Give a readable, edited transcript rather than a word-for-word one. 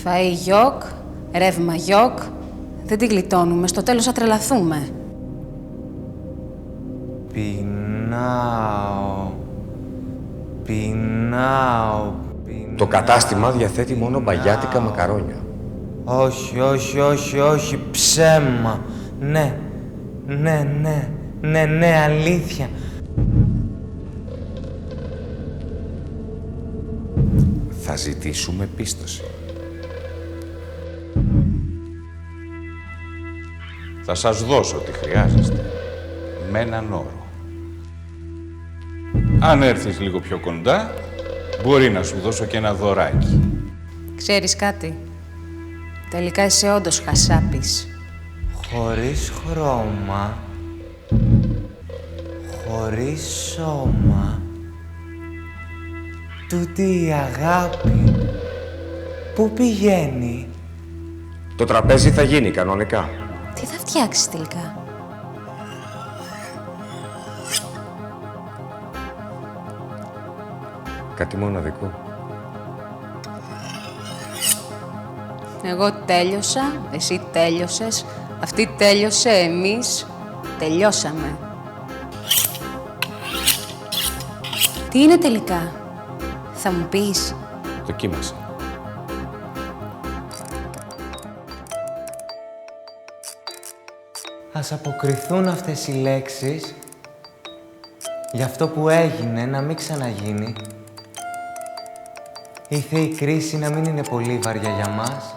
Φαΐ γιοκ, ρεύμα γιοκ. Δεν την γλιτώνουμε. Στο τέλος θα τρελαθούμε. Πεινάω. Το κατάστημα διαθέτει μόνο μπαγιάτικα μακαρόνια. Όχι, ψέμα. Ναι, αλήθεια. Θα ζητήσουμε πίστοση. Θα σας δώσω τι χρειάζεστε, με έναν όρο. Αν έρθεις λίγο πιο κοντά, μπορεί να σου δώσω και ένα δωράκι. Ξέρεις κάτι? Τελικά είσαι όντως χασάπης. Χωρίς χρώμα, χωρίς σώμα, τούτη η αγάπη, πού πηγαίνει? Το τραπέζι θα γίνει κανονικά. Τι θα φτιάξεις τελικά? Κάτι μοναδικό. Εγώ τέλειωσα, εσύ τέλειωσες, αυτή τέλειωσε, εμείς τελειώσαμε. Τι είναι τελικά? Θα μου πεις? Δοκίμασε. Ας αποκριθούν αυτές οι λέξεις για αυτό που έγινε να μην ξαναγίνει. Ήρθε η κρίση να μην είναι πολύ βαριά για μας